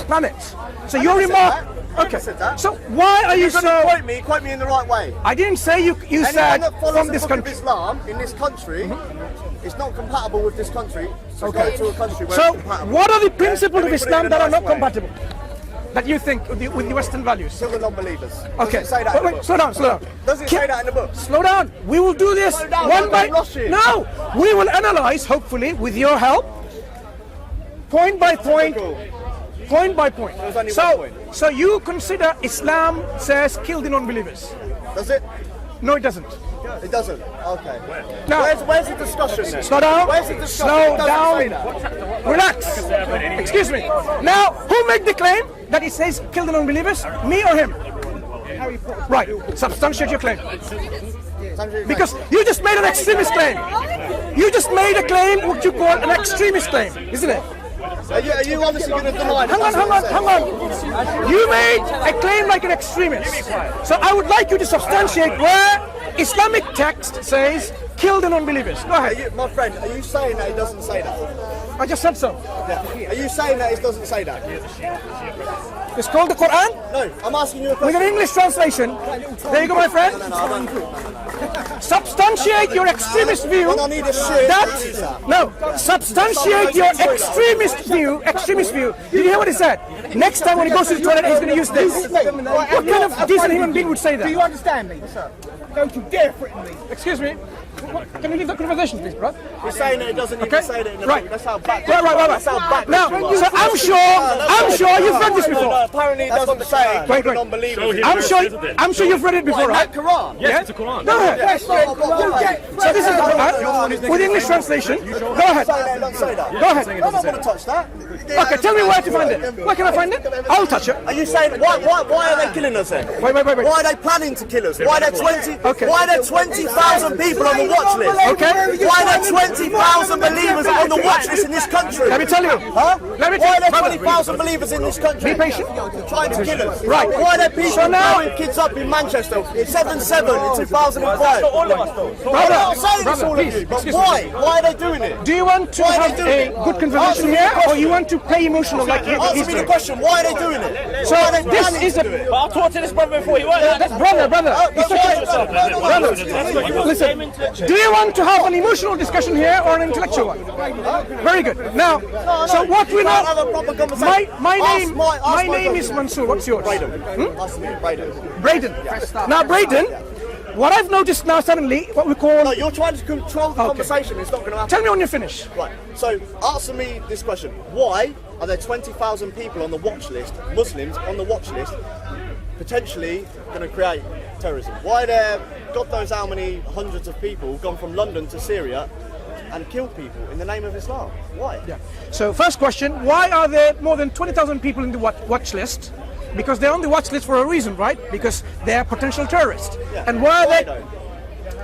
planet. So your remark. Okay. So why are you so? Quote me in the right way. I didn't say you said that follows from the this book country. Of Islam in this country. It's not compatible with this country. So go to a country where So it's compatible. what are the principles of Let me put it Islam in a that are nice not way. compatible? That you think with the Western values? Kill the non-believers. Okay. Does it say that in the book? Slow down. Does it say that in the book? Slow down. We will do this Slow down, one by. I'm rushing. No, we will analyze, hopefully, with your help, point by point. Point by point. There's only one point. So you consider Islam says kill the non-believers? Does it? No, it doesn't. It doesn't. Okay. Now, Where's the discussion then? slow down. Where's the discussion? Slow It doesn't say down. that. Relax. Excuse me. Now, who made the claim that it says kill the non-believers? Me or him? Right. Substantiate your claim. Because you just made an extremist claim. You just made a claim what you call an extremist claim, isn't it? Are you honestly going to deny that? Hang on. You made a claim like an extremist. So I would like you to substantiate where Islamic text says kill the non-believers. Go ahead. My friend, are you saying that it doesn't say that? I just said so. Yeah. Are you saying that it doesn't say that? It's called the Quran No, I'm asking you a with question. an English translation. There you go, my friend. Substantiate your extremist view. When I need a shit, substantiate your extremist view. Did you hear what he said? Next time when he goes to the toilet, he's going to use this. What kind of decent human being would say that? Do you understand me, sir? Don't you dare threaten me. Excuse me. Can we leave the conversation, please, bro? You're saying that it doesn't even say that in the Right. book. That's how back. Right. That's how back. Now, so I'm sure you've read this before. Apparently it doesn't say Wait. non-believers. I'm sure you've read it before, right? Quran. Yes, it's the Quran. Go ahead. So this is the Quran with English translation. Go ahead. Don't say that. Go ahead. I don't want to touch that. Okay, tell me where to find it. Where can I find it? I'll touch it. Are you saying why are they killing us then? Wait. Why are they planning to kill us? Why are there 20? Okay. Why are there 20,000 people on the watch list? Okay. Why are there 20,000 believers on the watch list in this country? Let me tell you. Huh? Let me Why are there brother. 20,000 believers in this country? Be patient. Trying to kill us. Right. Why are there people So now- blowing kids up in Manchester? 7/7 in 2005. I'm not saying it's all of please, you, but excuse me. why? Why are they doing it? Do you want to Why are have they doing a it? good conversation Answer me here, the question. or you want to play emotional like he's Answer me the doing? question. Why are they doing it? So Why are they this planning is to do a it? But I talked to this brother before. He weren't. brother. It's okay. Brother, listen. Do you want to have an emotional discussion here or an intellectual one? Very good. Now, so what we Can't have a know. proper conversation. My name is Mansour. What's yours? Braden. Braden. Now, Braden, what I've noticed now suddenly, what we call. No, you're trying to control the conversation. It's not going to happen. Tell me when you finish. Right. So answer me this question: why are there 20,000 people on the watch list, Muslims on the watch list, potentially going to create terrorism? Why are there, God knows how many hundreds of people gone from London to Syria and killed people in the name of Islam? Why? Yeah. So first question, why are there more than 20,000 people in the watch list? Because they're on the watch list for a reason, right? Because they're potential terrorists. Yeah. And why are Why they? though?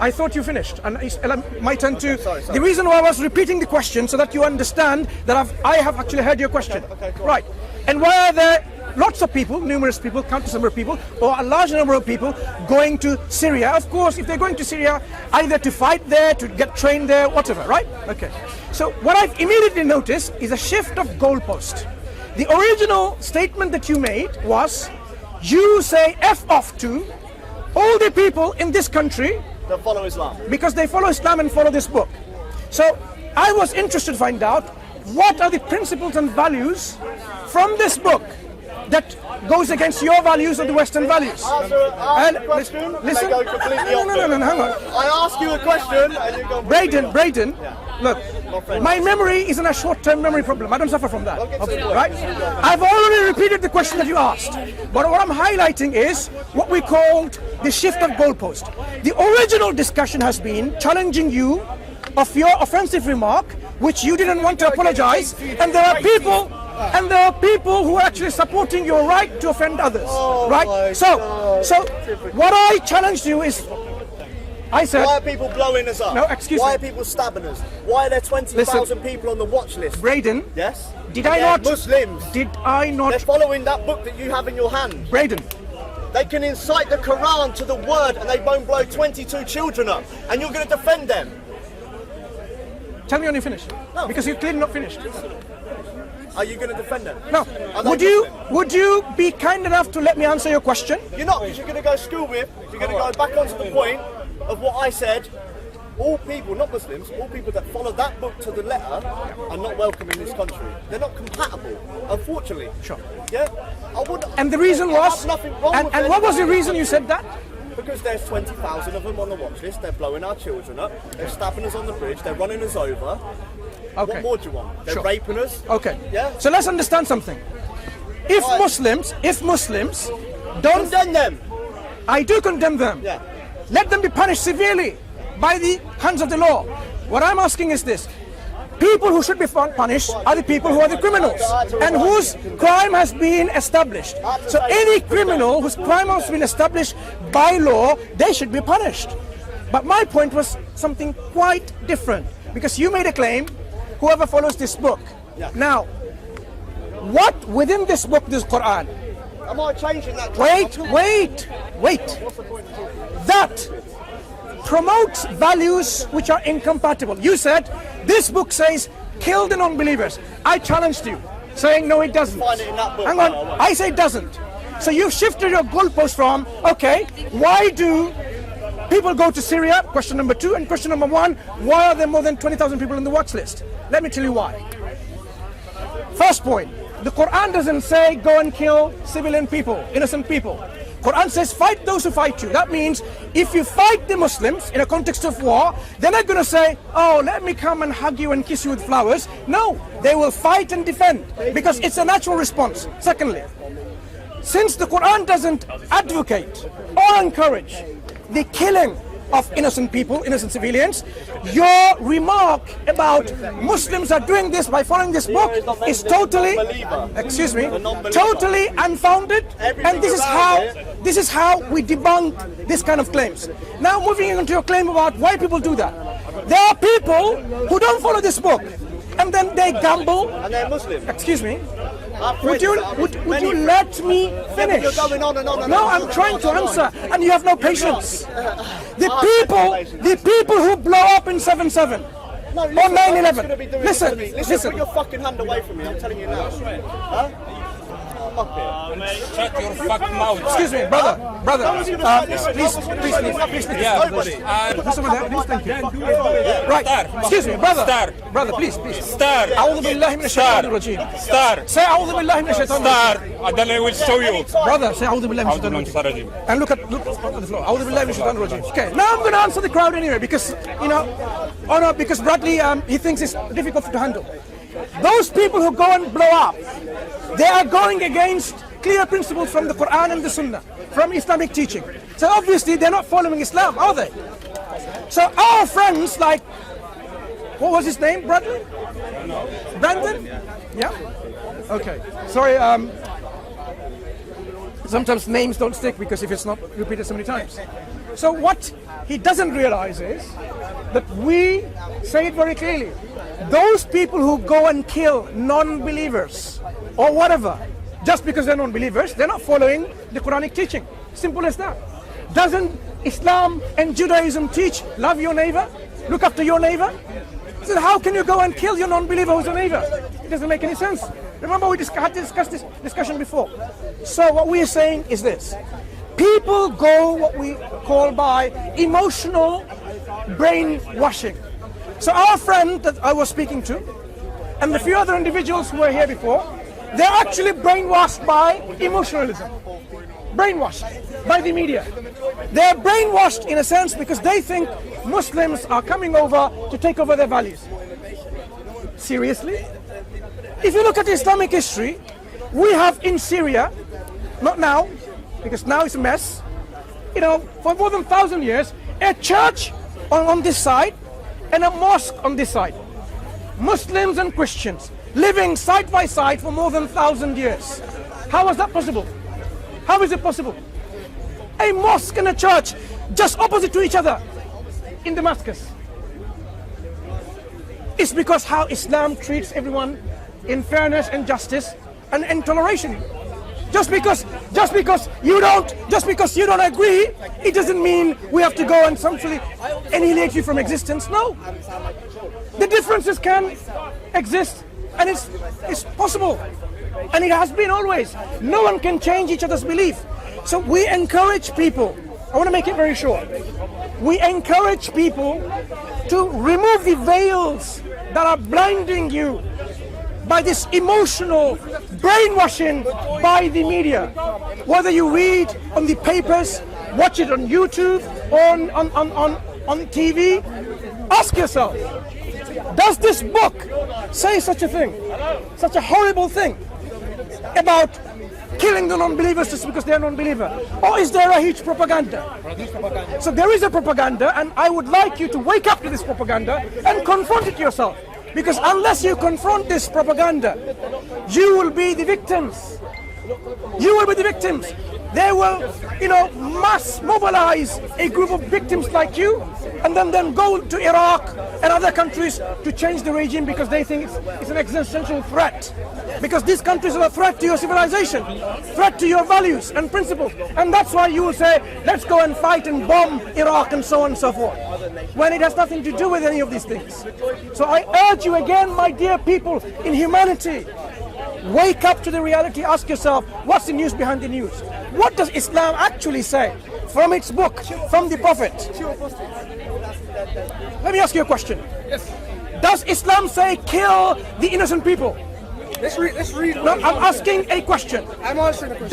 I thought you finished, and it's my turn to. sorry. The reason why I was repeating the question so that you understand that I have actually heard your question. Okay, go on. Right. And why are there lots of people, numerous people, countless number of people, or a large number of people going to Syria? Of course, if they're going to Syria, either to fight there, to get trained there, whatever, right? Okay. So what I've immediately noticed is a shift of goalpost. The original statement that you made was, you say F off to all the people in this country That follow Islam. because they follow Islam and follow this book. So I was interested to find out what are the principles and values from this book that goes against your values or the Western values. Ask a question, listen, and they go completely no, opposite. hang on. I ask you a question and you go. Braden, look, my memory isn't a short-term memory problem. I don't suffer from that, right? I've already repeated the question that you asked, but what I'm highlighting is what we called the shift of goalpost. The original discussion has been challenging you of your offensive remark, which you didn't want to apologize, and there are people who are actually supporting your right to offend others, right? So what I challenged you is, I said, why are people blowing us up? No, excuse Why me. are people stabbing us? Why are there 20,000 people on the watch list? Braden, Yes? did I They're not? Muslims. Did I They're not? following that book that you have in your hand. Braden, They can incite the Quran to the word and they won't blow 22 children up. And you're going to defend them. tell me when you finish. No. Because you're clearly not finished. Are you going to defend them? No. Would you be kind enough to let me answer your question? You're not, because you're going to go school with. You're going to go back onto the point of what I said. All people, not Muslims, all people that follow that book to the letter are not welcome in this country. They're not compatible, unfortunately. Sure. Yeah? I wouldn't. And the reason was. Nothing wrong with and what was the reason you said that? Because there's 20,000 of them on the watch list. They're blowing our children up. They're stabbing us on the bridge. They're running us over. Okay. What more do you want? They're Sure. raping us. Okay. Yeah. So let's understand something. If Right. Muslims don't, Condemn them. I do condemn them. Yeah. Let them be punished severely by the hands of the law. What I'm asking is this. People who should be punished are the people who are the criminals and whose crime has been established. So any criminal whose crime has been established by law, they should be punished. But my point was something quite different, because you made a claim, whoever follows this book. Yeah. Now, what within this book, this Quran, Am I changing that? claim? wait. That promotes values which are incompatible. You said this book says kill the non-believers. I challenged you, saying no, it doesn't. Find it in that book. Hang on, I say it doesn't. So you've shifted your goalpost from, okay, why do people go to Syria? Question number 2, and question number 1, why are there more than 20,000 people in the watch list? Let me tell you why. First point, the Quran doesn't say go and kill civilian people, innocent people. Quran says fight those who fight you. That means if you fight the Muslims in a context of war, they're not going to say, oh, let me come and hug you and kiss you with flowers. No, they will fight and defend, because it's a natural response. Secondly, since the Quran doesn't advocate or encourage the killing of innocent people, innocent civilians, your remark about Muslims are doing this by following this book is totally, totally unfounded, and this is how we debunk this kind of claims. Now moving into your claim about why people do that. There are people who don't follow this book, and then they gamble. And they're Muslim. Excuse me. Would you let me finish? You're going on and on and No, on. I'm trying to answer, and you have no patience. The people who blow up in 7/7 No, or listen, 9/11. Listen, put your fucking hand away from me, I'm telling you now. Huh? Shut your fucking mouth. Excuse me, brother. Please. Yeah, Listen with that, please, thank you. Right, excuse me, brother. Brother, please. Star. أعوذ بالله من الشيطان الرجيم. Star. Say أعوذ بالله من الشيطان Star. الرجيم. And then I will show you. Brother, say أعوذ بالله من الشيطان الرجيم. And look at the floor. أعوذ بالله من الشيطان الرجيم. Okay, now I'm going to answer the crowd anyway, because because Bradley he thinks it's difficult to handle. Those people who go and blow up, they are going against clear principles from the Quran and the Sunnah, from Islamic teaching. So obviously they're not following Islam, are they? So our friends like, what was his name, Bradley? Brandon? Yeah? Okay. Sorry, sometimes names don't stick because if it's not repeated so many times. So what he doesn't realize is that we say it very clearly. Those people who go and kill non-believers or whatever, just because they're non-believers, they're not following the Quranic teaching. Simple as that. Doesn't Islam and Judaism teach love your neighbor, look after your neighbor? So how can you go and kill your non-believer who's a neighbor? It doesn't make any sense. Remember we had discussed this discussion before. So what we are saying is this. People go what we call by emotional brainwashing. So our friend that I was speaking to, and the few other individuals who were here before, they're actually brainwashed by emotionalism. Brainwashed by the media. They're brainwashed in a sense because they think Muslims are coming over to take over their values. Seriously? If you look at Islamic history, we have in Syria, not now, because now it's a mess, for more than 1,000 years, a church on this side and a mosque on this side. Muslims and Christians living side by side for more than 1,000 years. How was that possible? How is it possible? A mosque and a church just opposite to each other in Damascus. It's because how Islam treats everyone in fairness and justice and toleration. Just because you don't agree, it doesn't mean we have to go and essentially annihilate you from existence. No. The differences can exist And it's possible. And it has been always. No one can change each other's belief. So we encourage people, I want to make it very short. We encourage people to remove the veils that are blinding you by this emotional brainwashing by the media. Whether you read on the papers, watch it on YouTube, on TV, ask yourself, does this book say such a thing, such a horrible thing about killing the non-believers just because they're non-believer? Or is there a huge propaganda? So there is a propaganda, and I would like you to wake up to this propaganda and confront it yourself. Because unless you confront this propaganda, you will be the victims. You will be the victims. They will, mass mobilize a group of victims like you, and then go to Iraq and other countries to change the regime because they think it's an existential threat. Because these countries are a threat to your civilization, threat to your values and principles. And that's why you will say, let's go and fight and bomb Iraq and so on and so forth, when it has nothing to do with any of these things. So I urge you again, my dear people in humanity, wake up to the reality, ask yourself, what's the news behind the news? What does Islam actually say from its book, from the Prophet? Let me ask you a question. Yes. Does Islam say kill the innocent people? Let's read. No, I'm asking a question. I'm answering the question.